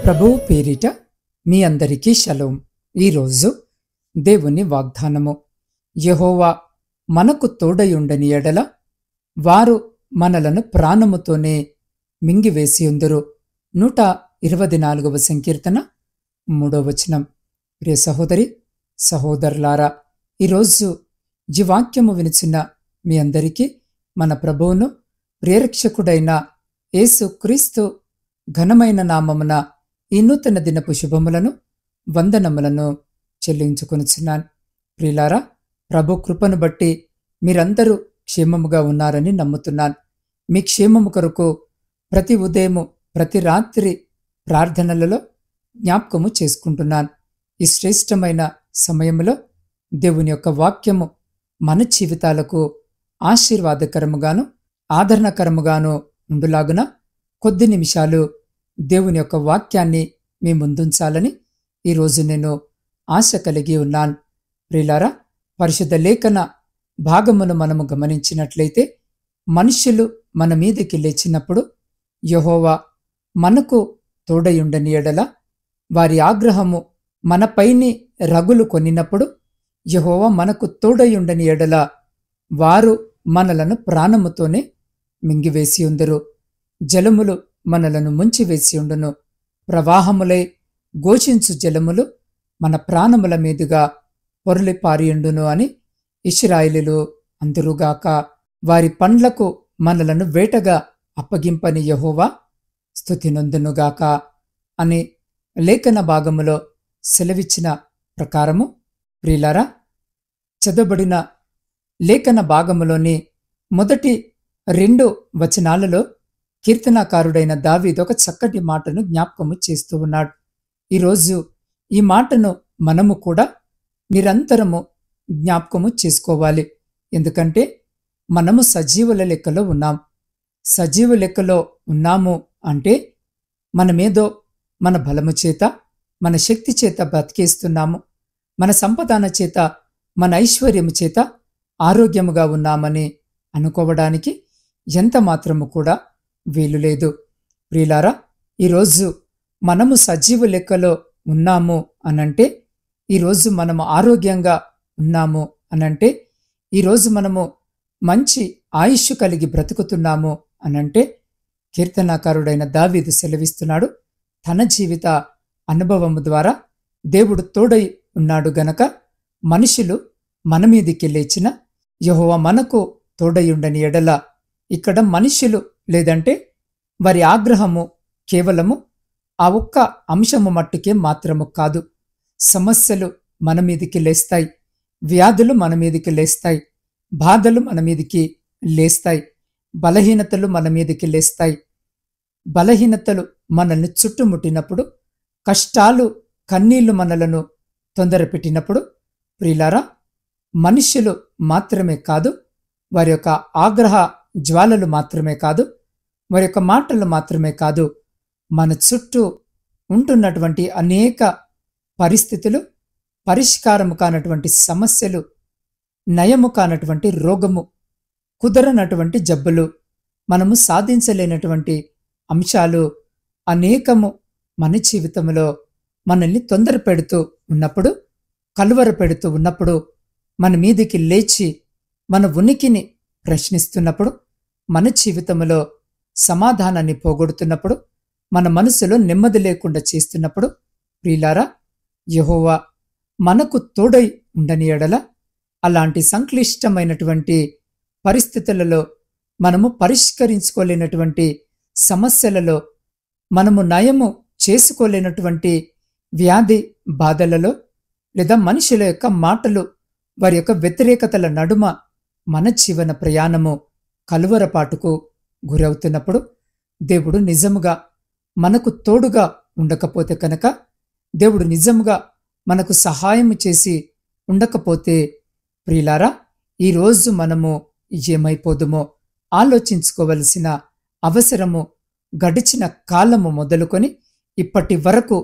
ప్రభువు పేరిట మీ అందరికీ షలోం. ఈరోజు దేవుని వాగ్దానము. యెహోవా మనకు తోడయుండని ఎడల వారు మనలను ప్రాణముతోనే మింగివేసియుందురు. 124వ సంకీర్తన 3వ వచనం. ప్రియ సహోదరి సహోదరులారా, ఈరోజు జీవాక్యము వినిచిన మీ అందరికీ మన ప్రభువును ప్రియరక్షకుడైన యేసు క్రీస్తు ఘనమైన నామమున ఈ నూతన దినపు శుభములను వందనములను చెల్లించుకొనుచున్నాను. ప్రియులారా, ప్రభు కృపను బట్టి మీరందరూ క్షేమముగా ఉన్నారని నమ్ముతున్నాను. మీ క్షేమము కొరకు ప్రతి ఉదయము ప్రతి రాత్రి ప్రార్థనలలో జ్ఞాపకము చేసుకుంటున్నాను. ఈ శ్రేష్టమైన సమయంలో దేవుని యొక్క వాక్యము మన జీవితాలకు ఆశీర్వాదకరముగాను ఆదరణకరముగాను ఉండులాగున కొద్ది నిమిషాలు దేవుని యొక్క వాక్యాన్ని మీ ముందుంచాలని ఈరోజు నేను ఆశ కలిగి ఉన్నాను. ప్రియులారా, పరిశుద్ధ లేఖన భాగమును మనము గమనించినట్లయితే, మనుష్యులు మన మీదికి లేచినప్పుడు యెహోవా మనకు తోడయుండని ఎడల వారి ఆగ్రహము మనపైని రగులు కొనినప్పుడు యెహోవా మనకు తోడయుండని ఎడల వారు మనలను ప్రాణముతోనే మింగివేసియుందురు. జలములు మనలను ముంచివేసియుండును. ప్రవాహములై ఘోషించు జలములు మన ప్రాణముల మీదుగా పొరలిపారియుండును అని ఇశ్రాయేలీయులు అందురుగాక. వారి పండ్లకు మనలను వేటగా అప్పగింపని యెహోవా స్తుతినొందునుగాక అని లేఖన భాగములో సెలవిచ్చిన ప్రకారము, ప్రియులారా, చదవబడిన లేఖన భాగములోని మొదటి 2 వచనాలలో కీర్తనాకారుడైన దావీదు ఒక చక్కటి మాటను జ్ఞాపకము చేస్తూ ఉన్నాడు. ఈరోజు ఈ మాటను మనము కూడా నిరంతరము జ్ఞాపకము చేసుకోవాలి. ఎందుకంటే మనము సజీవుల లెక్కలో ఉన్నాం. సజీవ లెక్కలో ఉన్నాము అంటే మనమేదో మన బలము చేత మన శక్తి చేత బ్రతికేస్తున్నాము, మన సంపదాన చేత మన ఐశ్వర్యము చేత ఆరోగ్యముగా ఉన్నామని అనుకోవడానికి ఎంత మాత్రము కూడా వీలు లేదు. ప్రియులారా, ఈరోజు మనము సజీవ లెక్కలో ఉన్నాము అనంటే, ఈరోజు మనము ఆరోగ్యంగా ఉన్నాము అనంటే, ఈరోజు మనము మంచి ఆయుష్ కలిగి బ్రతుకుతున్నాము అనంటే, కీర్తనాకారుడైన దావీదు సెలవిస్తున్నాడు, తన జీవిత అనుభవము ద్వారా దేవుడు తోడై ఉన్నాడు గనక మనుషులు మన మీదికి లేచిన యెహోవా మనకు తోడయుండని ఎడల, ఇక్కడ మనుషులు లేదంటే వారి ఆగ్రహము కేవలము ఆ ఒక్క అంశము మట్టుకే మాత్రము కాదు. సమస్యలు మన మీదికి లేస్తాయి, వ్యాధులు మన మీదికి లేస్తాయి, బాధలు మన మీదికి లేస్తాయి, బలహీనతలు మన మీదికి లేస్తాయి. బలహీనతలు మనల్ని చుట్టుముట్టినప్పుడు, కష్టాలు కన్నీళ్లు మనలను తొందరపెట్టినప్పుడు, ప్రియులారా, మనుష్యులు మాత్రమే కాదు, వారి యొక్క ఆగ్రహ జ్వాలలు మాత్రమే కాదు, వారి యొక్క మాటలు మాత్రమే కాదు, మన చుట్టూ ఉంటున్నటువంటి అనేక పరిస్థితులు, పరిష్కారము కానటువంటి సమస్యలు, నయము కానటువంటి రోగము, కుదరనటువంటి జబ్బులు, మనము సాధించలేనటువంటి అంశాలు అనేకము మన జీవితంలో మనల్ని తొందర పెడుతూ ఉన్నప్పుడు, కలువర పెడుతూ ఉన్నప్పుడు, మన మీదికి లేచి మన ఉనికిని ప్రశ్నిస్తున్నప్పుడు, మన జీవితంలో సమాధానాన్ని పోగొడుతున్నప్పుడు, మన మనసులో నెమ్మది లేకుండా చేస్తున్నప్పుడు, ప్రియులారా, యెహోవా మనకు తోడై ఉండని ఎడల అలాంటి సంక్లిష్టమైనటువంటి పరిస్థితులలో, మనము పరిష్కరించుకోలేనటువంటి సమస్యలలో, మనము నయము చేసుకోలేనటువంటి వ్యాధి బాధలలో, లేదా మనుషుల యొక్క మాటలు, వారి యొక్క వ్యతిరేకతల నడుమ మన జీవన ప్రయాణము కలువరపాటుకు గురవుతున్నప్పుడు, దేవుడు నిజముగా మనకు తోడుగా ఉండకపోతే కనుక, దేవుడు నిజముగా మనకు సహాయం చేసి ఉండకపోతే, ప్రియులారా, ఈరోజు మనము ఏమైపోదుమో ఆలోచించుకోవలసిన అవసరము గడిచిన కాలము మొదలుకొని ఇప్పటి వరకు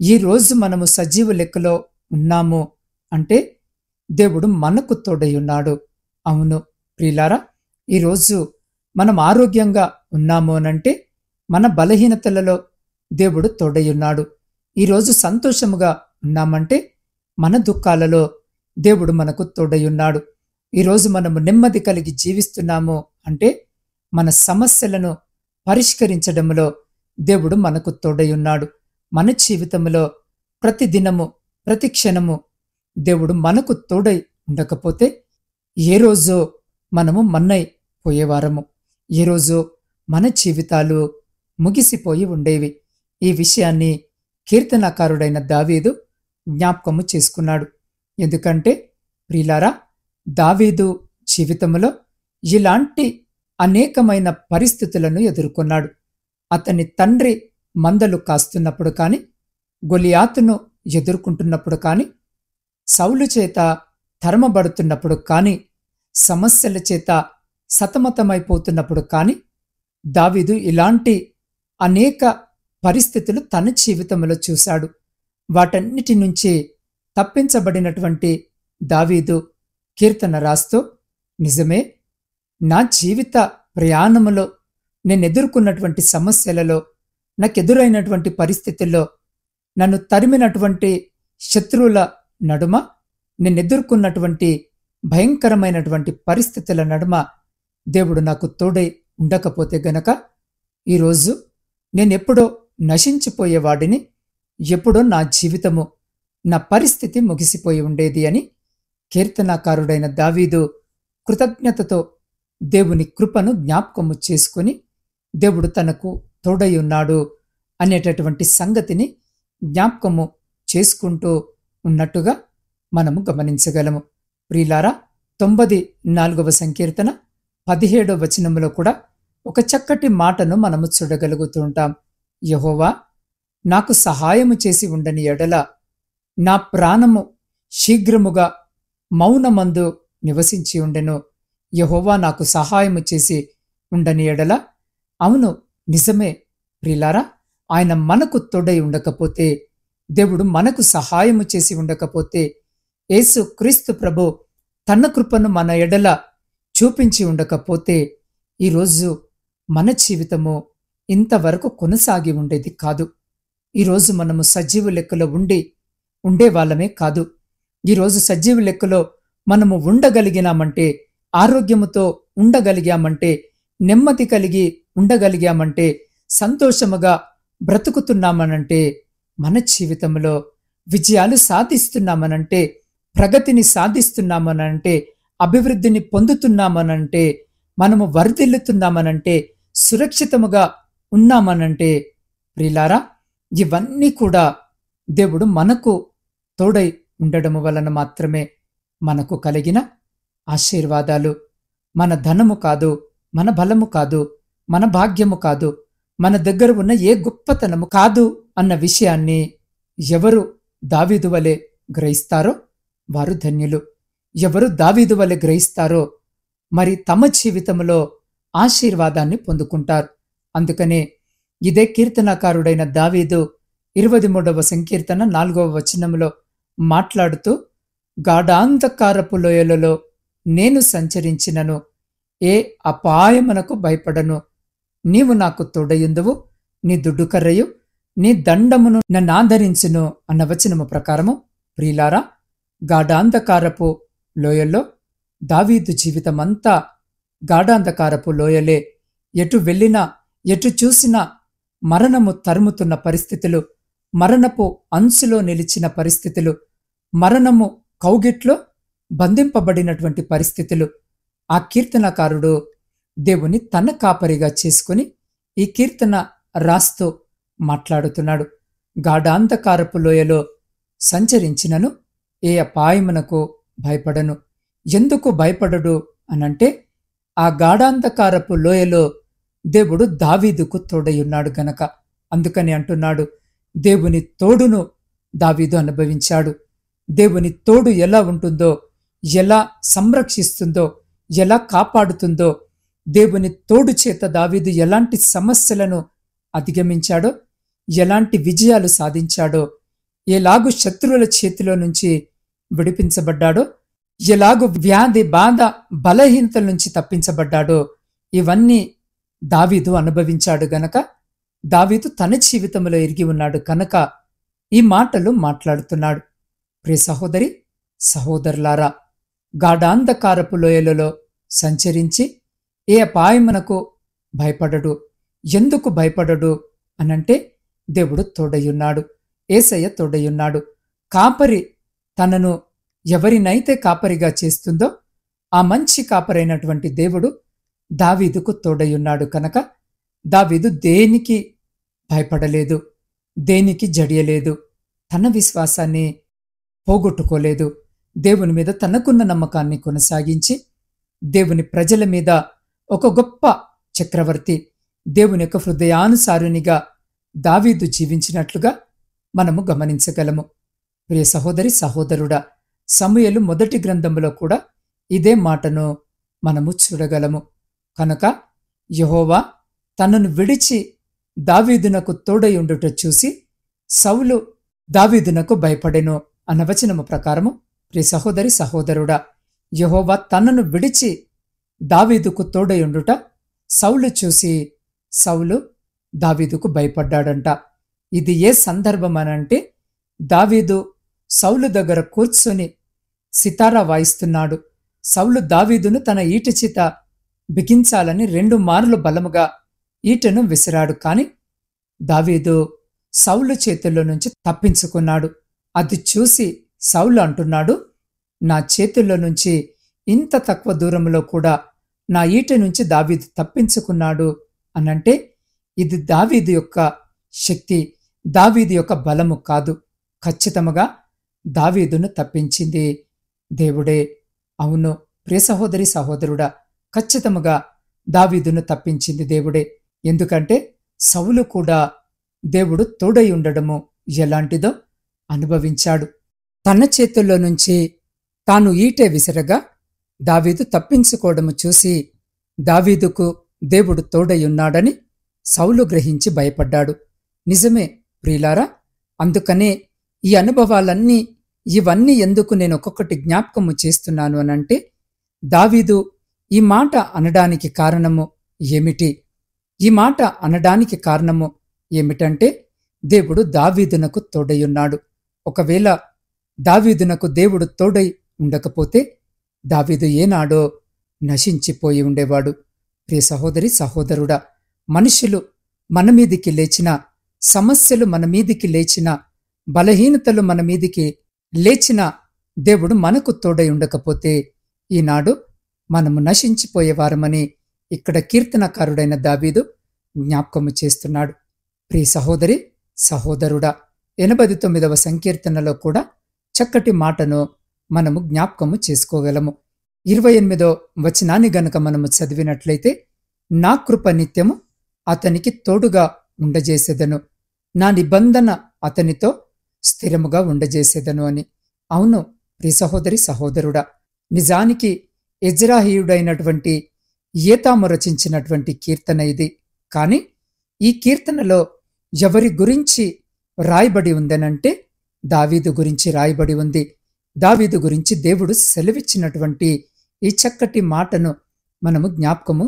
ఈరోజు మనము సజీవ లెక్కలో ఉన్నాము అంటే దేవుడు మనకు తోడై ఉన్నాడు. అవును ప్రియులారా, ఈరోజు మనం ఆరోగ్యంగా ఉన్నాము అనంటే మన బలహీనతలలో దేవుడు తోడయ్యున్నాడు. ఈరోజు సంతోషముగా ఉన్నామంటే మన దుఃఖాలలో దేవుడు మనకు తోడయ్యున్నాడు. ఈరోజు మనము నెమ్మది కలిగి జీవిస్తున్నాము అంటే మన సమస్యలను పరిష్కరించడంలో దేవుడు మనకు తోడయ్యున్నాడు. మన జీవితంలో ప్రతి దినము ప్రతి క్షణము దేవుడు మనకు తోడై ఉండకపోతే ఏ రోజో మనము మన్నై పోయేవారము. ఏ రోజో మన జీవితాలు ముగిసిపోయి ఉండేవి. ఈ విషయాన్ని కీర్తనాకారుడైన దావీదు జ్ఞాపకము చేసుకున్నాడు. ఎందుకంటే ప్రియులారా, దావీదు జీవితంలో ఇలాంటి అనేకమైన పరిస్థితులను ఎదుర్కొన్నాడు. అతని తండ్రి మందలు కాస్తున్నప్పుడు కాని, గొలియాతును ఎదుర్కొంటున్నప్పుడు కాని, సౌలు చేత తరమబడుతున్నప్పుడు కాని, సమస్యల చేత సతమతమైపోతున్నప్పుడు కాని, దావీదు ఇలాంటి అనేక పరిస్థితులు తన జీవితంలో చూశాడు. వాటన్నిటి నుంచి తప్పించబడినటువంటి దావీదు కీర్తన రాస్తూ, నిజమే, నా జీవిత ప్రయాణములో నేనెదుర్కొన్నటువంటి సమస్యలలో, నాకెదురైనటువంటి పరిస్థితుల్లో, నన్ను తరిమినటువంటి శత్రువుల నడుమ, నేనెదుర్కొన్నటువంటి భయంకరమైనటువంటి పరిస్థితుల నడుమ దేవుడు నాకు తోడై ఉండకపోతే గనక ఈరోజు నేనెప్పుడో నశించిపోయేవాడిని, ఎప్పుడో నా జీవితము, నా పరిస్థితి ముగిసిపోయి ఉండేది అని కీర్తనాకారుడైన దావీదు కృతజ్ఞతతో దేవుని కృపను జ్ఞాపకము చేసుకుని దేవుడు తనకు తోడై ఉన్నాడు అనేటటువంటి సంగతిని జ్ఞాపకము చేసుకుంటూ ఉన్నట్టుగా మనము గమనించగలము. ప్రియులారా, 94వ సంకీర్తన 17వ వచనంలో కూడా ఒక చక్కటి మాటను మనము చూడగలుగుతూ ఉంటాం. యెహోవా నాకు సహాయము చేసి ఉండని ఎడల నా ప్రాణము శీఘ్రముగా మౌనమందు నివసించి ఉండెను. యెహోవా నాకు సహాయము చేసి ఉండని ఎడల, అవును, నిజమే ప్రియులారా, ఆయన మనకు తోడై ఉండకపోతే, దేవుడు మనకు సహాయము చేసి ఉండకపోతే, యేసు క్రీస్తు ప్రభు తన కృపను మన ఎడల చూపించి ఉండకపోతే ఈరోజు మన జీవితము ఇంతవరకు కొనసాగి ఉండేది కాదు. ఈరోజు మనము సజీవ లెక్కలో ఉండేవాళ్ళమే కాదు. ఈరోజు సజీవ లెక్కలో మనము ఉండగలిగినామంటే, ఆరోగ్యముతో ఉండగలిగామంటే, నెమ్మది కలిగి ఉండగలిగామంటే, సంతోషముగా బ్రతుకుతున్నామనంటే, మన జీవితంలో విజయాలు సాధిస్తున్నామనంటే, ప్రగతిని సాధిస్తున్నామనంటే, అభివృద్ధిని పొందుతున్నామనంటే, మనము వర్ధిల్లుతున్నామనంటే, సురక్షితముగా ఉన్నామనంటే, ప్రియులారా, ఇవన్నీ కూడా దేవుడు మనకు తోడై ఉండడము వలన మాత్రమే మనకు కలిగిన ఆశీర్వాదాలు. మన ధనము కాదు, మన బలము కాదు, మన భాగ్యము కాదు, మన దగ్గర ఉన్న ఏ గొప్పతనము కాదు అన్న విషయాన్ని ఎవరు దావీదు వలె గ్రహిస్తారో వారు ధన్యులు. ఎవరు దావీదు వలె గ్రహిస్తారో మరి తమ జీవితంలో ఆశీర్వాదాన్ని పొందుకుంటారు. అందుకనే ఇదే కీర్తనాకారుడైన దావీదు 23వ సంకీర్తన 4వ వచనంలో మాట్లాడుతూ, గాఢాంధకారపు లోయలలో నేను సంచరించినను ఏ అపాయమునకు భయపడను, నీవు నాకు తోడయుందువు, నీ దుడ్డుకర్రయు నీ దండమును నన్నాదరించును అన్న వచనము ప్రకారము, ప్రియులారా, గాఢాంధకారపు లోయల్లో దావీదు జీవితమంతా గాఢాంధకారపు లోయలే. ఎటు వెళ్ళినా, ఎటు చూసినా మరణము తరుముతున్న పరిస్థితులు, మరణపు అంచులో నిలిచిన పరిస్థితులు, మరణము కౌగిట్లో బంధింపబడినటువంటి పరిస్థితులు. ఆ కీర్తనకారుడు దేవుని తన కాపరిగా చేసుకుని ఈ కీర్తన రాస్తూ మాట్లాడుతున్నాడు. గాఢాంధకారపు లోయలో సంచరించినను ఏ అపాయమునకు భయపడను. ఎందుకు భయపడడు అనంటే, ఆ గాఢాంధకారపు లోయలో దేవుడు దావీదుకు తోడయ్యున్నాడు గనక. అందుకని అంటున్నాడు, దేవుని తోడును దావీదు అనుభవించాడు. దేవుని తోడు ఎలా ఉంటుందో, ఎలా సంరక్షిస్తుందో, ఎలా కాపాడుతుందో, దేవుని తోడు చేత దావీదు ఎలాంటి సమస్యలను అధిగమించాడో, ఎలాంటి విజయాలు సాధించాడో, ఎలాగూ శత్రువుల చేతిలో నుంచి విడిపించబడ్డాడో, ఎలాగూ వ్యాధి బాధ బలహీనతల నుంచి తప్పించబడ్డాడో, ఇవన్నీ దావీదు అనుభవించాడు గనక దావీదు తన జీవితంలో ఎరిగి ఉన్నాడు కనుక ఈ మాటలు మాట్లాడుతున్నాడు. ప్రియ సహోదరి సహోదరులారా, గాఢాంధకారపు లోయలలో సంచరించి ఏ అపాయమునకు భయపడడు. ఎందుకు భయపడడు అనంటే దేవుడు తోడయున్నాడు. యేసయ్య తోడయున్నాడు. కాపరి తనను ఎవరినైతే కాపరిగా చేస్తుందో ఆ మంచి కాపరైనటువంటి దేవుడు దావీదుకు తోడయున్నాడు కనుక దావీదు దేనికి భయపడలేదు, దేనికి జడియలేదు. తన విశ్వాసాన్ని పోగొట్టుకోలేదు. దేవుని మీద తనకున్న నమ్మకాన్ని కొనసాగించి దేవుని ప్రజల మీద ఒక గొప్ప చక్రవర్తి, దేవుని యొక్క హృదయానుసారునిగా దావీదు జీవించినట్లుగా మనము గమనించగలము. ప్రియ సహోదరి సహోదరుడా, సమూయేలు మొదటి గ్రంథంలో కూడా ఇదే మాటను మనము చూడగలము. కనుక యెహోవా తనను విడిచి దావీదునకు తోడయుండుట చూసి సౌలు దావీదునకు భయపడెను అన్న వచనము ప్రకారము, ప్రియ సహోదరి సహోదరుడా, యెహోవా తనను విడిచి దావీదుకు తోడయుండుట సౌలు చూసి సౌలు దావీదుకు భయపడ్డాడంట. ఇది ఏ సందర్భం అనంటే, దావీదు సౌలు దగ్గర కూర్చొని సితారా వాయిస్తున్నాడు. సౌలు దావీదును తన ఈట చేత బిగించాలని 2 మార్లు బలముగా ఈటను విసిరాడు. కాని దావీదు సౌలు చేతుల్లో నుంచి తప్పించుకున్నాడు. అది చూసి సౌలు అంటున్నాడు, నా చేతుల్లో నుంచి ఇంత తక్కువ దూరంలో కూడా నా ఈట నుంచి దావీదు తప్పించుకున్నాడు అనంటే ఇది దావీదు యొక్క శక్తి, దావీదు యొక్క బలము కాదు. ఖచ్చితంగా దావీదును తప్పించింది దేవుడే. అవును ప్రియ సహోదరి సహోదరుడా, ఖచ్చితంగా దావీదును తప్పించింది దేవుడే. ఎందుకంటే సౌలు కూడా దేవుడు తోడై ఉండడము ఎలాంటిదో అనుభవించాడు. తన చేతుల్లో నుంచి తాను ఈటె విసరగా దావీదు తప్పించుకోవడము చూసి దావీదుకు దేవుడు తోడై ఉన్నాడని సౌలు గ్రహించి భయపడ్డాడు. నిజమే ప్రియులారా, అందుకనే ఈ అనుభవాలన్నీ ఇవన్నీ ఎందుకు నేను ఒక్కొక్కటి జ్ఞాపకము చేస్తున్నాను అనంటే, దావీదు ఈ మాట అనడానికి కారణము ఏమిటి? ఈ మాట అనడానికి కారణము ఏమిటంటే, దేవుడు దావీదునకు తోడయున్నాడు. ఒకవేళ దావీదునకు దేవుడు తోడై ఉండకపోతే దావీదు ఏనాడో నశించిపోయి ఉండేవాడు. ప్రియ సహోదరి సహోదరుడా, మనుషులు మన మీదికి లేచిన, సమస్యలు మన మీదికి లేచిన, బలహీనతలు మన మీదికి లేచిన దేవుడు మనకు తోడై ఉండకపోతే ఈనాడు మనము నశించిపోయేవారమని ఇక్కడ కీర్తనకారుడైన దావీదు జ్ఞాపకము చేస్తున్నాడు. ప్రియ సహోదరి సహోదరుడా, 89వ సంకీర్తనలో కూడా చక్కటి మాటను మనము జ్ఞాపకము చేసుకోగలము. 28వ వచనాన్ని గనుక మనము చదివినట్లయితే, నా కృప నిత్యము అతనికి తోడుగా ఉండజేసేదను, నా నిబంధన అతనితో స్థిరముగా ఉండజేసేదను అని. అవును ప్రియ సహోదరి సహోదరుడా, నిజానికి ఎజ్రాహీయుడైనటువంటి ఏతాము రచించినటువంటి కీర్తన ఇది. కాని ఈ కీర్తనలో ఎవరి గురించి రాయబడి ఉందనంటే దావీదు గురించి రాయబడి ఉంది. దావీదు గురించి దేవుడు సెలవిచ్చినటువంటి ఈ చక్కటి మాటను మనము జ్ఞాపకము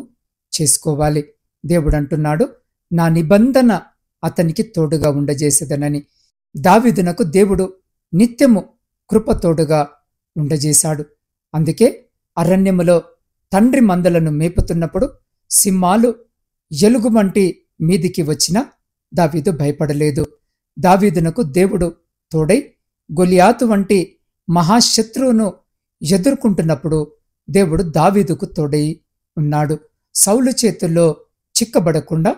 చేసుకోవాలి. దేవుడు అంటున్నాడు, నా నిబంధన అతనికి తోడుగా ఉండజేసేదనని. దావీదునకు దేవుడు నిత్యము కృపతోడుగా ఉండజేశాడు. అందుకే అరణ్యములో తండ్రి మందలను మేపుతున్నప్పుడు సింహాలు ఎలుగుబంటి మీదికి వచ్చినా దావీదు భయపడలేదు. దావీదునకు దేవుడు తోడై గొలియాతు వంటి మహాశత్రువును ఎదుర్కొంటున్నప్పుడు దేవుడు దావీదుకు తోడై ఉన్నాడు. సౌలు చేతుల్లో చిక్కబడకుండా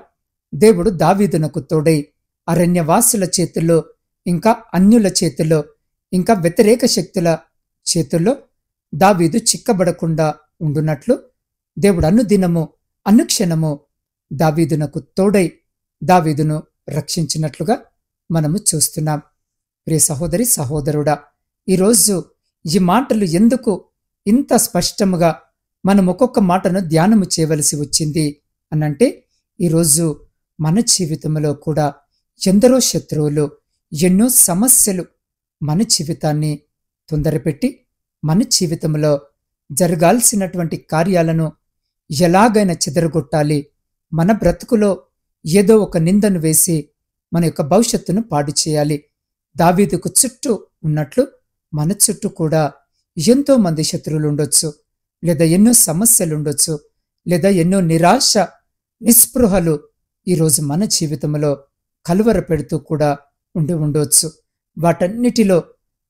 దేవుడు దావీదునకు తోడై అరణ్యవాసుల చేతుల్లో, ఇంకా అన్యుల చేతుల్లో, ఇంకా వ్యతిరేక శక్తుల చేతుల్లో దావీదు చిక్కబడకుండా ఉండునట్లు దేవుడు అనుదినము అనుక్షణము దావీదునకు తోడై దావీదును రక్షించినట్లుగా మనము చూస్తున్నాం. ప్రియ సహోదరి సహోదరుడా, ఈరోజు ఈ మాటలు ఎందుకు ఇంత స్పష్టముగా మనం ఒక్కొక్క మాటను ధ్యానము చేయవలసి వచ్చింది అనంటే, ఈరోజు మన జీవితంలో కూడా ఎందరో శత్రువులు, ఎన్నో సమస్యలు మన జీవితాన్ని తొందరపెట్టి మన జీవితంలో జరగాల్సినటువంటి కార్యాలను ఎలాగైనా చెదరగొట్టాలి, మన బ్రతుకులో ఏదో ఒక నిందను వేసి మన యొక్క భవిష్యత్తును పాడు చేయాలి. దావీదుకు చుట్టూ ఉన్నట్లు మన చుట్టూ కూడా ఎంతో మంది శత్రువులు ఉండొచ్చు, లేదా ఎన్నో సమస్యలుండొచ్చు, లేదా ఎన్నో నిరాశ నిస్పృహలు ఈరోజు మన జీవితంలో కలువర పెడుతూ కూడా ఉండవచ్చు. వాటన్నిటిలో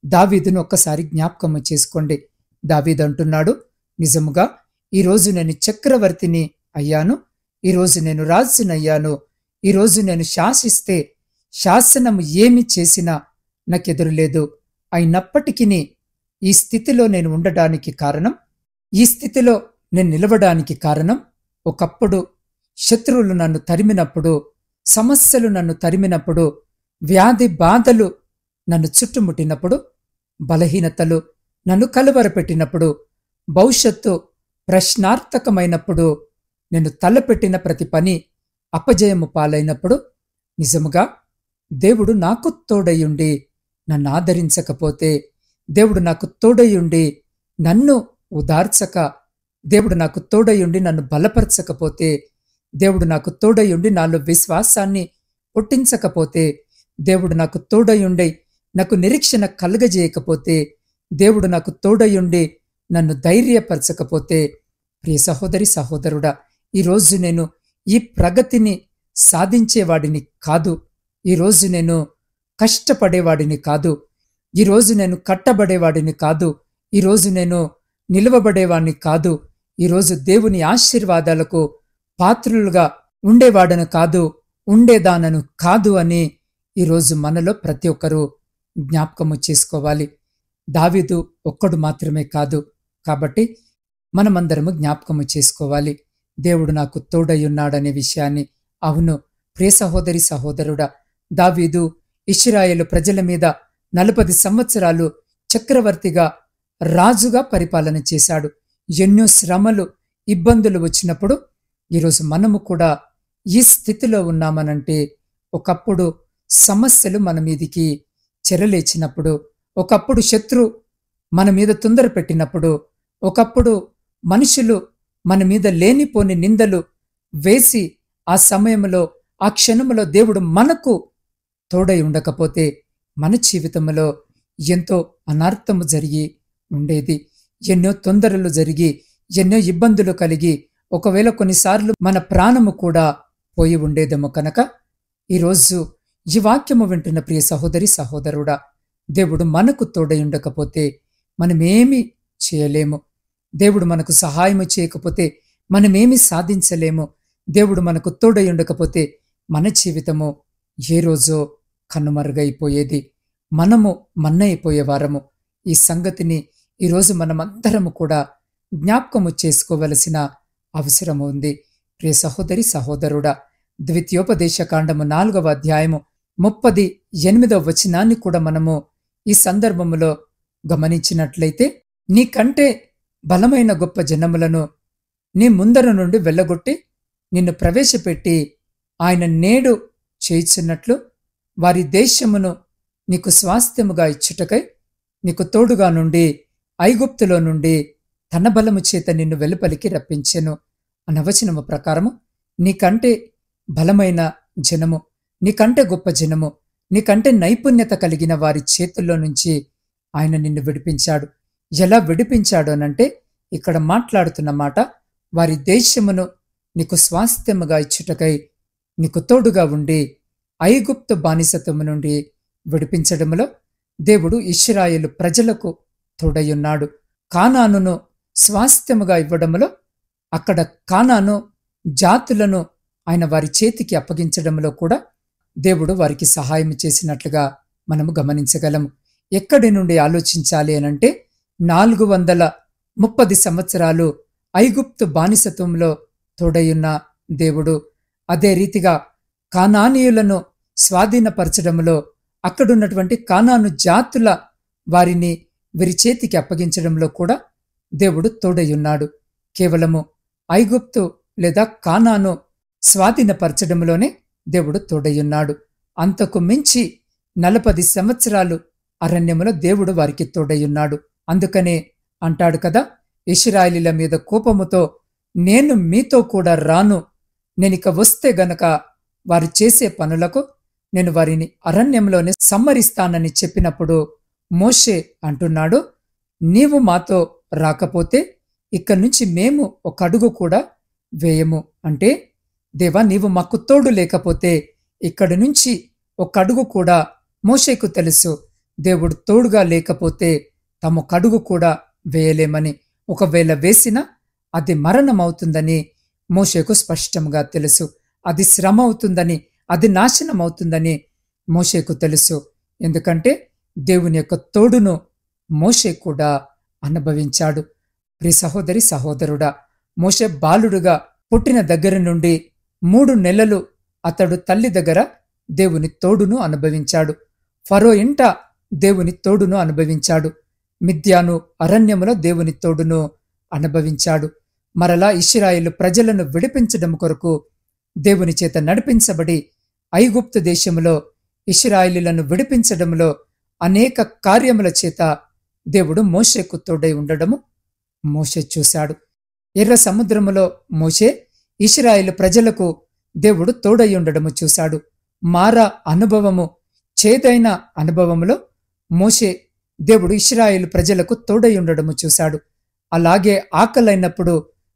దావీదును ఒక్కసారి జ్ఞాపకము చేసుకోండి. దావీదు అంటున్నాడు, నిజముగా ఈరోజు నేను చక్రవర్తిని అయ్యాను, ఈరోజు నేను రాజునయ్యాను, ఈరోజు నేను శాసిస్తే శాసనము ఏమి చేసినా నాకెదురులేదు. అయినప్పటికీ ఈ స్థితిలో నేను ఉండడానికి కారణం, ఈ స్థితిలో నేను నిలవడానికి కారణం, ఒకప్పుడు శత్రువులు నన్ను తరిమినప్పుడు, సమస్యలు నన్ను తరిమినప్పుడు, వ్యాధి బాధలు నన్ను చుట్టుముట్టినప్పుడు, బలహీనతలు నన్ను కలవరపెట్టినప్పుడు, భవిష్యత్తు ప్రశ్నార్థకమైనప్పుడు, నేను తలపెట్టిన ప్రతి పని అపజయము పాలైనప్పుడు, నిజముగా దేవుడు నాకు తోడయుండి నన్ను ఆదరించకపోతే, దేవుడు నాకు తోడయుండి నన్ను ఉదార్చక, దేవుడు నాకు తోడయుండి నన్ను బలపరచకపోతే, దేవుడు నాకు తోడయుండి నాలో విశ్వాసాన్ని పుట్టించకపోతే, దేవుడు నాకు తోడయుండి నాకు నిరీక్షణ కలుగజేయకపోతే, దేవుడు నాకు తోడయుండి నన్ను ధైర్యపరచకపోతే, ప్రియ సహోదరి సహోదరుడా, ఈరోజు నేను ఈ ప్రగతిని సాధించేవాడిని కాదు, ఈరోజు నేను కష్టపడేవాడిని కాదు, ఈరోజు నేను కట్టబడేవాడిని కాదు, ఈరోజు నేను నిలవబడేవాడిని కాదు, ఈరోజు దేవుని ఆశీర్వాదాలకు పాత్రులుగా ఉండేవాడను కాదు, ఉండేదానను కాదు అని ఈరోజు మనలో ప్రతి ఒక్కరూ జ్ఞాపకము చేసుకోవాలి. దావీదు ఒక్కడు మాత్రమే కాదు. కాబట్టి మనమందరము జ్ఞాపకము చేసుకోవాలి, దేవుడు నాకు తోడయ్యున్నాడనే విషయాన్ని. అవును ప్రియ సహోదరి సహోదరుడా, దావీదు ఇశ్రాయేలు ప్రజల మీద 40 సంవత్సరాలు చక్రవర్తిగా రాజుగా పరిపాలన చేశాడు. ఎన్నో శ్రమలు ఇబ్బందులు వచ్చినప్పుడు ఈరోజు మనము కూడా ఈ స్థితిలో ఉన్నామనంటే, ఒకప్పుడు సమస్యలు మన మీదికి చెరలేచినప్పుడు, ఒకప్పుడు శత్రు మన మీద తొందర పెట్టినప్పుడు, ఒకప్పుడు మనుషులు మన మీద లేనిపోని నిందలు వేసి ఆ సమయంలో ఆ క్షణంలో దేవుడు మనకు తోడై ఉండకపోతే మన జీవితంలో ఎంతో అనర్థము జరిగి ఉండేది. ఎన్నో తొందరలు జరిగి, ఎన్నో ఇబ్బందులు కలిగి, ఒకవేళ కొన్నిసార్లు మన ప్రాణము కూడా పోయి ఉండేదేమో. కనుక ఈరోజు ఈ వాక్యము వింటున్న ప్రియ సహోదరి సహోదరుడా, దేవుడు మనకు తోడై ఉండకపోతే మనమేమి చేయలేము. దేవుడు మనకు సహాయము చేయకపోతే మనమేమి సాధించలేము. దేవుడు మనకు తోడై ఉండకపోతే మన జీవితము ఏ రోజో కనుమరుగైపోయేది, మనము మన్నైపోయేవారము. ఈ సంగతిని ఈరోజు మనమందరము కూడా జ్ఞాపకము చేసుకోవలసిన అవసరము ఉంది. ప్రియ సహోదరి సహోదరుడా, ద్వితీయోపదేశకాండము 4వ అధ్యాయము 38వ వచనాన్ని కూడా మనము ఈ సందర్భములో గమనించినట్లయితే, నీకంటే బలమైన గొప్ప జనములను నీ ముందర నుండి వెళ్ళగొట్టి నిన్ను ప్రవేశపెట్టి ఆయన నేడు చేయుచున్నట్లు వారి దేశమును నీకు స్వాస్థ్యముగా ఇచ్చుటకై నీకు తోడుగా నుండి ఐగుప్తులో నుండి తన బలము చేత నిన్ను వెలుపలికి రప్పించెను అన్న వచనము ప్రకారము, నీకంటే బలమైన జనము, నీకంటే గొప్ప జనము, నీకంటే నైపుణ్యత కలిగిన వారి చేతుల్లో నుంచి ఆయన నిన్ను విడిపించాడు. ఎలా విడిపించాడు అనంటే, ఇక్కడ మాట్లాడుతున్న మాట, వారి దేశమును నీకు స్వాస్థ్యముగా ఇచ్చుటకై నీకు తోడుగా ఉండి ఐగుప్తు బానిసత్వము నుండి విడిపించడములో దేవుడు ఇశ్రాయేలు ప్రజలకు తోడయ్యున్నాడు. కానానును స్వాస్థ్యముగా ఇవ్వడములో, అక్కడ కానాను జాతులను ఆయన వారి చేతికి అప్పగించడంలో కూడా దేవుడు వారికి సహాయం చేసినట్లుగా మనము గమనించగలము. ఎక్కడి నుండి ఆలోచించాలి అనంటే, 430 సంవత్సరాలు ఐగుప్తు బానిసత్వంలో తోడయున్న దేవుడు అదే రీతిగా కానానీయులను స్వాధీనపరచడంలో, అక్కడున్నటువంటి కానాను జాతుల వారిని వీరి చేతికి అప్పగించడంలో కూడా దేవుడు తోడయున్నాడు. కేవలము ఐగుప్తు లేదా కానాను స్వాధీనపరచడంలోనే దేవుడు తోడయున్నాడు. అంతకు మించి 40 సంవత్సరాలు అరణ్యములో దేవుడు వారికి తోడయున్నాడు. అందుకనే అంటాడు కదా, ఇశ్రాయేలీల మీద కోపముతో నేను మీతో కూడా రాను, నేనిక వస్తే గనక వారు చేసే పనులకు నేను వారిని అరణ్యంలోనే సంహరిస్తానని చెప్పినప్పుడు మోషే అంటున్నాడు, నీవు మాతో రాకపోతే ఇక్కడి నుంచి మేము ఒక అడుగు కూడా వేయము. అంటే దేవా, నీవు మాకు తోడు లేకపోతే ఇక్కడి నుంచి ఒక అడుగు కూడా, మోషేకు తెలుసు దేవుడు తోడుగా లేకపోతే తమ కడుగు కూడా వేయలేమని, ఒకవేళ వేసినా అది మరణమవుతుందని మోషేకు స్పష్టంగా తెలుసు. అది శ్రమ అవుతుందని, అది నాశనం అవుతుందని మోషేకు తెలుసు. ఎందుకంటే దేవుని యొక్క తోడును మోషే కూడా అనుభవించాడు. ప్రియ సహోదరి సహోదరుడా, మోషే బాలుడుగా పుట్టిన దగ్గర నుండి 3 నెలలు అతడు తల్లి దగ్గర దేవుని తోడును అనుభవించాడు. ఫరో ఇంట దేవుని తోడును అనుభవించాడు. మిద్యాను అరణ్యములో దేవుని తోడును అనుభవించాడు. మరలా ఇశ్రాయేలు ప్రజలను విడిపించడం కొరకు దేవుని చేత నడిపించబడి ఐగుప్తు దేశములో ఇశ్రాయేలులను విడిపించడంలో అనేక కార్యముల చేత దేవుడు మోషేకు తోడై ఉండడము మోషే చూశాడు. ఎర్ర సముద్రములో మోషే ఇశ్రాయేలు ప్రజలకు దేవుడు తోడై ఉండడము చూశాడు. మారా అనుభవము, చేదైన అనుభవములో మోషే దేవుడు ఇశ్రాయేలు ప్రజలకు తోడై ఉండడము చూశాడు. అలాగే ఆకలైనప్పుడు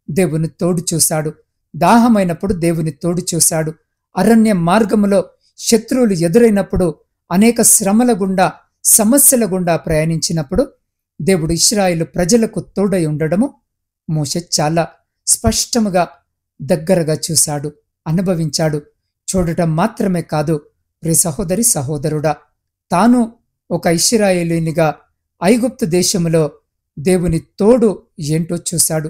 దేవుని తోడు చూశాడు. దాహమైనప్పుడు దేవుని తోడు చూశాడు. అరణ్య మార్గములో శత్రువులు ఎదురైనప్పుడు, అనేక శ్రమల గుండా, సమస్యల గుండా ప్రయాణించినప్పుడు దేవుడు ఇశ్రాయేలు ప్రజలకు తోడై ఉండడము మోషే చాలా స్పష్టముగా దగ్గరగా చూశాడు, అనుభవించాడు. చూడటం మాత్రమే కాదు, ప్రియ సహోదరి సహోదరుడా, తాను ఒక ఇశ్రాయేలీనిగా ఐగుప్తు దేశములో దేవుని తోడు ఏంటో చూశాడు.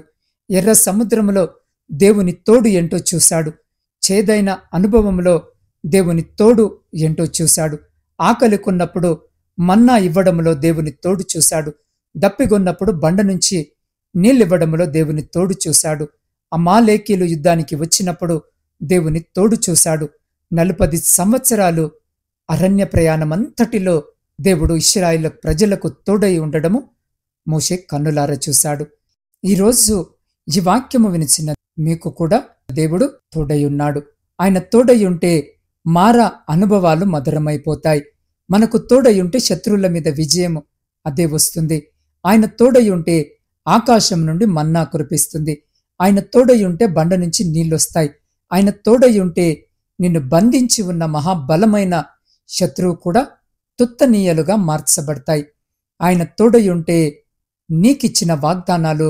ఎర్ర సముద్రములో దేవుని తోడు ఏంటో చూశాడు. చేదైన అనుభవంలో దేవుని తోడు ఏంటో చూశాడు. ఆకలికున్నప్పుడు మన్నా ఇవ్వడంలో దేవుని తోడు చూశాడు. దప్పిగొన్నప్పుడు బండ నుంచి నీళ్ళివ్వడంలో దేవుని తోడు చూశాడు. అమాలేకీలు యుద్ధానికి వచ్చినప్పుడు దేవుని తోడు చూశాడు. 40 సంవత్సరాలు అరణ్య ప్రయాణమంతటిలో దేవుడు ఇశ్రాయేలు ప్రజలకు తోడై ఉండడము మోషే కన్నులారా చూశాడు. ఈరోజు ఈ వాక్యము వినిచిన మీకు కూడా దేవుడు తోడై ఉన్నాడు. ఆయన తోడై ఉంటే మారా అనుభవాలు మధురమైపోతాయి. మనకు తోడై ఉంటే శత్రువుల మీద విజయము అదే వస్తుంది. ఆయన తోడై ఉంటే ఆకాశం నుండి మన్నా కురిపిస్తుంది. ఆయన తోడై ఉంటే బండ నుంచి నీళ్ళొస్తాయి. ఆయన తోడై ఉంటే నిన్ను బంధించి ఉన్న మహాబలమైన శత్రువు కూడా తుత్తనీయలుగా మార్చబడతాయి. ఆయన తోడై ఉంటే నీకిచ్చిన వాగ్దానాలు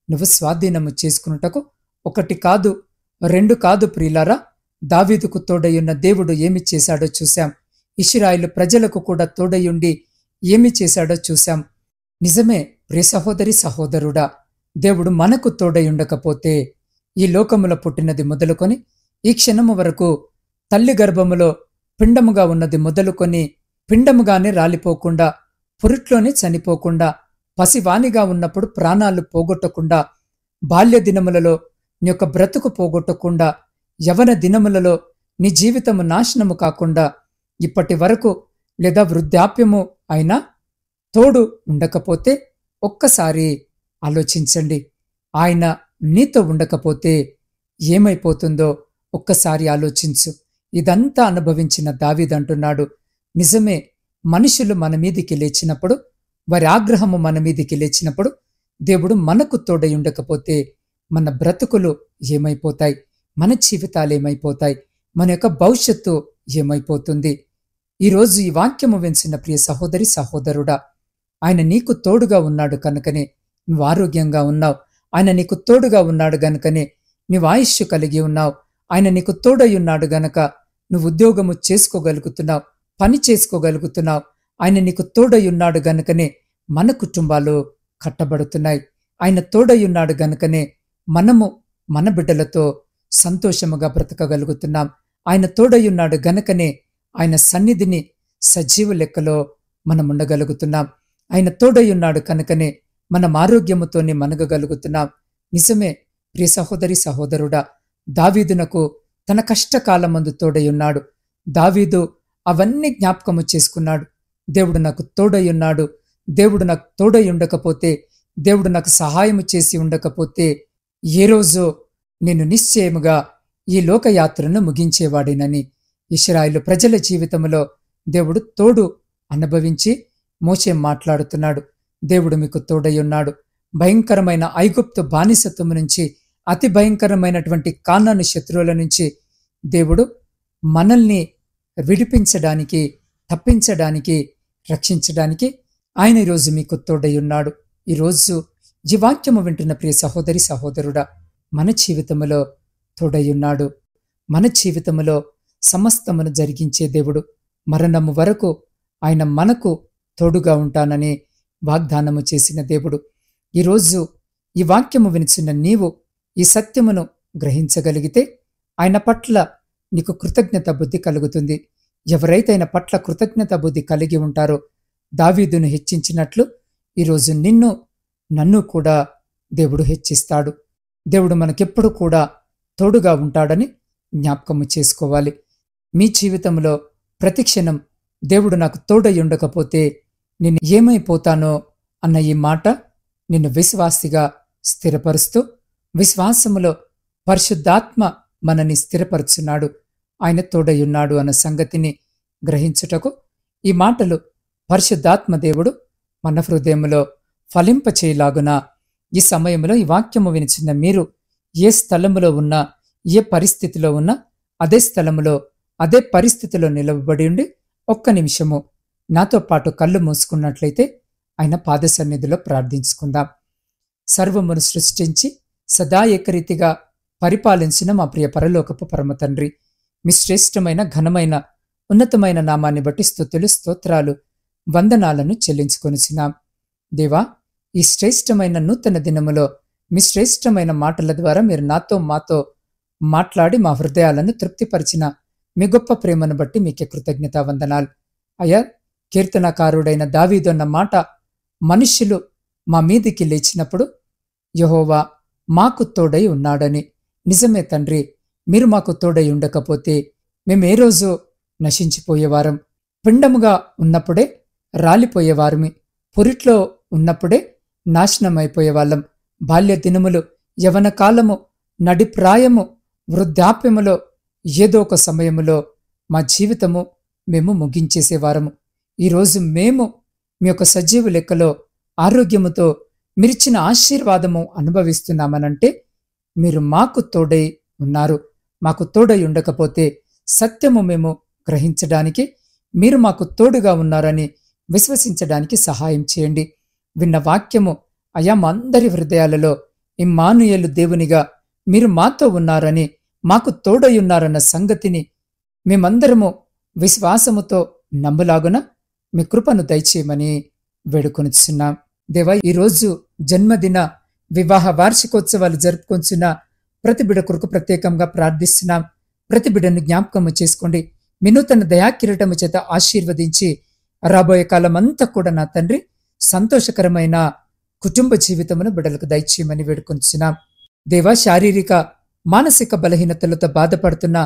నువ్వు స్వాధీనము చేసుకున్నటకు 1 కాదు 2 కాదు ప్రియులారా, దావీదుకు తోడయున్న దేవుడు ఏమి చేశాడో చూశాం. ఇశ్రాయేలు ప్రజలకు కూడా తోడయుండి ఏమి చేశాడో చూశాం. నిజమే ప్రియ సహోదరి సహోదరుడా, దేవుడు మనకు తోడయుండకపోతే ఈ లోకములో పుట్టినది మొదలుకొని ఈ క్షణము వరకు తల్లి గర్భములో పిండముగా ఉన్నది మొదలుకొని పిండముగానే రాలిపోకుండా, పురిట్లోనే చనిపోకుండా, పసివానిగా ఉన్నప్పుడు ప్రాణాలు పోగొట్టకుండా, బాల్య దినములలో నీ యొక్క బ్రతుకు పోగొట్టకుండా, యవన దినములలో నీ జీవితము నాశనము కాకుండా, ఇప్పటి వరకు లేదా వృద్ధాప్యము అయినా తోడు ఉండకపోతే ఒక్కసారి ఆలోచించండి. ఆయన నీతో ఉండకపోతే ఏమైపోతుందో ఒక్కసారి ఆలోచించు. ఇదంతా అనుభవించిన దావీదంటున్నాడు, నిజమే, మనుషులు మన మీదికి లేచినప్పుడు, వారి ఆగ్రహము మన మీదికి లేచినప్పుడు దేవుడు మనకు తోడై ఉండకపోతే మన బ్రతుకులు ఏమైపోతాయి, మన జీవితాలు ఏమైపోతాయి, మన యొక్క భవిష్యత్తు ఏమైపోతుంది. ఈరోజు ఈ వాక్యము వినిసిన ప్రియ సహోదరి సహోదరుడా, ఆయన నీకు తోడుగా ఉన్నాడు కనుకనే నువ్వు ఆరోగ్యంగా ఉన్నావు. ఆయన నీకు తోడుగా ఉన్నాడు గనుకనే నువ్వు ఆయుష్ కలిగి ఉన్నావు. ఆయన నీకు తోడై ఉన్నాడు గనక నువ్వు ఉద్యోగము చేసుకోగలుగుతున్నావు, పని చేసుకోగలుగుతున్నావు. ఆయన నీకు తోడై ఉన్నాడు గనుకనే మన కుటుంబాలు కట్టబడుతున్నాయి. ఆయన తోడై ఉన్నాడు గనుకనే మనము మన బిడ్డలతో సంతోషముగా బ్రతకగలుగుతున్నాం. ఆయన తోడై ఉన్నాడు గనుకనే ఆయన సన్నిధిని సజీవ లెక్కలో మనం ఉండగలుగుతున్నాం. ఆయన తోడై ఉన్నాడు కనుకనే మనం ఆరోగ్యముతోనే మనగగలుగుతున్నాం. నిజమే ప్రియ సహోదరి సహోదరుడా, దావీదునకు తన కష్టకాలమందు తోడై ఉన్నాడు. దావీదు అవన్నీ జ్ఞాపకము చేసుకున్నాడు. దేవుడు నాకు తోడై ఉన్నాడు, దేవుడు నాకు తోడై ఉండకపోతే, దేవుడు నాకు సహాయము చేసి ఉండకపోతే ఏ రోజో నేను నిశ్చయముగా ఈ లోకయాత్రను ముగించేవాడినని. ఇశ్రాయేలు ప్రజల జీవితంలో దేవుడు తోడు అనుభవించి మోషే మాట్లాడుతున్నాడు. దేవుడు మీకు తోడయ్యున్నాడు. భయంకరమైన ఐగుప్తు బానిసత్వం నుంచి, అతి భయంకరమైనటువంటి కానాను శత్రువుల నుంచి దేవుడు మనల్ని విడిపించడానికి, తప్పించడానికి, రక్షించడానికి ఆయన ఈరోజు మీకు తోడయ్యున్నాడు. ఈరోజు ఈ వాక్యము వింటున్న ప్రియ సహోదరి సహోదరుడా, మన జీవితంలో తోడయ్యున్నాడు. మన జీవితంలో సమస్తమును జరిగించే దేవుడు. మరణము వరకు ఆయన మనకు తోడుగా ఉంటానని వాగ్దానము చేసిన దేవుడు. ఈరోజు ఈ వాక్యము వినిచిన నీవు ఈ సత్యమును గ్రహించగలిగితే ఆయన పట్ల నీకు కృతజ్ఞత బుద్ధి కలుగుతుంది. ఎవరైతే ఆయన పట్ల కృతజ్ఞత బుద్ధి కలిగి ఉంటారో దావీదును హెచ్చించినట్లు ఈరోజు నిన్ను, నన్ను కూడా దేవుడు హెచ్చిస్తాడు. దేవుడు మనకెప్పుడు కూడా తోడుగా ఉంటాడని జ్ఞాపకము చేసుకోవాలి. మీ జీవితంలో ప్రతిక్షణం దేవుడు నాకు తోడై ఉండకపోతే నేను ఏమైపోతానో అన్న ఈ మాట నిన్ను విశ్వాసిగా స్థిరపరుస్తూ, విశ్వాసములో పరిశుద్ధాత్మ మనని స్థిరపరుచున్నాడు, ఆయన తోడయ్యున్నాడు అన్న సంగతిని గ్రహించుటకు ఈ మాటలు పరిశుద్ధాత్మ దేవుడు మన హృదయంలో ఫలింపచేయలాగున ఈ సమయంలో ఈ వాక్యము వినిచిన మీరు ఏ స్థలములో ఉన్నా, ఏ పరిస్థితిలో ఉన్నా అదే స్థలములో, అదే పరిస్థితిలో నిలవబడి ఉండి ఒక్క నిమిషము నాతో పాటు కళ్ళు మూసుకున్నట్లయితే ఆయన పాద సన్నిధిలో ప్రార్థించుకుందాం. సర్వమును సృష్టించి సదా ఏకరీతిగా పరిపాలించిన మా ప్రియ పరలోకపు పరమ తండ్రి, మీ శ్రేష్టమైన ఘనమైన ఉన్నతమైన నామాన్ని బట్టి స్తుతులు, స్తోత్రాలు, వందనాలను చెల్లించుకొనిచున్నాం. దేవా, ఈ శ్రేష్టమైన నూతన దినములో మీ శ్రేష్టమైన మాటల ద్వారా మీరు నాతో మాతో మాట్లాడి మా హృదయాలను తృప్తిపరిచిన మీ గొప్ప ప్రేమను బట్టి మీకే కృతజ్ఞతా వందనాలు. అయ్యా, కీర్తనకారుడైన దావీదన్న మాట మనుష్యులు మా మీదికి లేచినప్పుడు యెహోవా మాకు తోడై ఉన్నాడని. నిజమే తండ్రి, మీరు మాకు తోడై ఉండకపోతే మేమే రోజు నశించిపోయేవారం. పిండముగా ఉన్నప్పుడే రాలిపోయేవారమి, పురిట్లో ఉన్నప్పుడే నాశనమైపోయేవాళ్ళం. బాల్య దినములు, యవన కాలము, నడిప్రాయము, వృద్ధాప్యములో ఏదో ఒక సమయములో మా జీవితము మేము ముగించేసేవారము. ఈరోజు మేము మీ యొక్క సజీవ లెక్కలో ఆరోగ్యముతో మీరిచ్చిన ఆశీర్వాదము అనుభవిస్తున్నామనంటే మీరు మాకు తోడై ఉన్నారు. మాకు తోడై ఉండకపోతే సత్యము మేము గ్రహించడానికి, మీరు మాకు తోడుగా ఉన్నారని విశ్వసించడానికి సహాయం చేయండి. విన్న వాక్యము అయా మా అందరి హృదయాలలో ఇమ్మానుయేలు దేవునిగా మీరు మాతో ఉన్నారని, మాకు తోడై ఉన్నారన్న సంగతిని మేమందరము విశ్వాసముతో నమ్ములాగున మీ కృపను దయచేయమని వేడుకొనిచున్నాం. దేవా, ఈరోజు జన్మదిన వివాహ వార్షికోత్సవాలు జరుపుకొంచున్న ప్రతి బిడ్డ కొరకు ప్రత్యేకంగా ప్రార్థిస్తున్నాం. ప్రతి బిడ్డను జ్ఞాపకము చేసుకోండి. మీ నూతన దయాకిరీటము చేత ఆశీర్వదించి రాబోయే కాలం అంతా కూడా నా తండ్రి సంతోషకరమైన కుటుంబ జీవితమును బిడ్డలకు దయచేయమని వేడుకొంచున్నాం. దేవా, శారీరక మానసిక బలహీనతలతో బాధపడుతున్న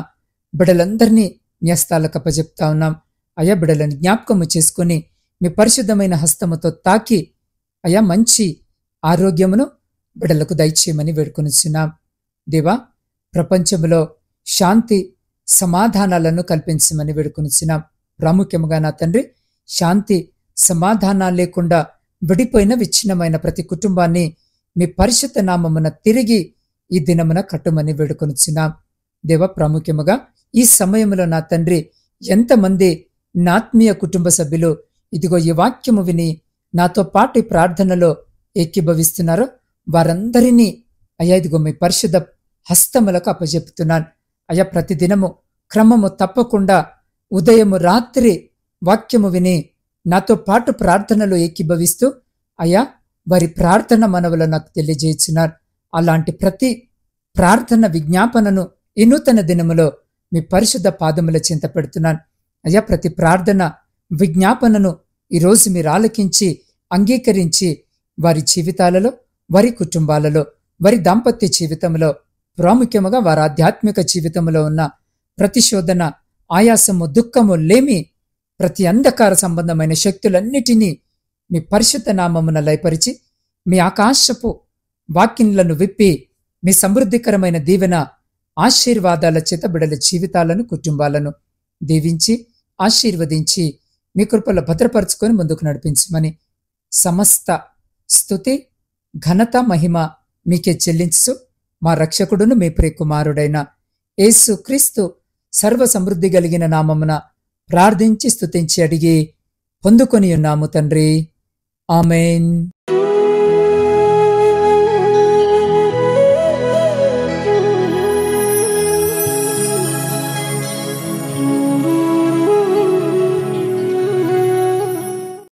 బిడ్డలందరినీ న్యస్తాలకు అప్పజెప్తా ఉన్నాం. అయా, బిడ్డలను జ్ఞాపకము చేసుకుని మీ పరిశుద్ధమైన హస్తముతో తాకి అయా మంచి ఆరోగ్యమును బిడ్డలకు దయచేయమని వేడుకొనిచున్నాం. దేవా, ప్రపంచంలో శాంతి సమాధానాలను కల్పించమని వేడుకొనిచున్నాం. ప్రాముఖ్యముగా నా తండ్రి, శాంతి సమాధానాలు లేకుండా విడిపోయిన విచ్ఛిన్నమైన ప్రతి కుటుంబాన్ని మీ పరిశుద్ధ నామమున తిరిగి ఈ దినమున కట్టుమని వేడుకొనిచున్నాం. దేవ, ప్రాముఖ్యముగా ఈ సమయంలో నా తండ్రి ఎంతమంది నా ఆత్మీయ కుటుంబ సభ్యులు ఇదిగో ఈ వాక్యము విని నాతో పాటు ప్రార్థనలో ఏకీభవిస్తున్నారో వారందరినీ అయ్యా ఇదిగో మీ పరిశుద్ధ హస్తములకు అప్పజెపుతున్నాను. అయ్యా, ప్రతిదినము క్రమము తప్పకుండా ఉదయము రాత్రి వాక్యము విని నాతో పాటు ప్రార్థనలో ఏకీభవిస్తూ అయ్యా వారి ప్రార్థన మనవులో నాకు తెలియజేస్తున్నారు. అలాంటి ప్రతి ప్రార్థన విజ్ఞాపనను ఈ నూతన దినములో మీ పరిశుద్ధ పాదముల చింత పెడుతున్నాను. అయ్యా, ప్రతి ప్రార్థన విజ్ఞాపనను ఈరోజు మీరు ఆలకించి అంగీకరించి వారి జీవితాలలో, వారి కుటుంబాలలో, వారి దాంపత్య జీవితంలో, ప్రాముఖ్యముగా వారి ఆధ్యాత్మిక జీవితంలో ఉన్న ప్రతిశోధన, ఆయాసము, దుఃఖము, లేమి, ప్రతి అంధకార సంబంధమైన శక్తులన్నిటినీ మీ పరిశుద్ధ నామమున లయపరిచి మీ ఆకాశపు వాక్యములను విప్పి మీ సమృద్ధికరమైన దీవెన ఆశీర్వాదాల చేత బిడల జీవితాలను, కుటుంబాలను దీవించి ఆశీర్వదించి మీ కృపలో భద్రపరుచుకొని ముందుకు నడిపించమని సమస్త స్తుతి, ఘనత, మహిమ మీకే చెల్లించు మా రక్షకుడును మీ ప్రియకుమారుడైన యేసు క్రీస్తు సర్వ సమృద్ధి కలిగిన నామమున ప్రార్థించి స్తుతించి అడిగి పొందుకొని ఉన్నాము తండ్రి. ఆమేన్.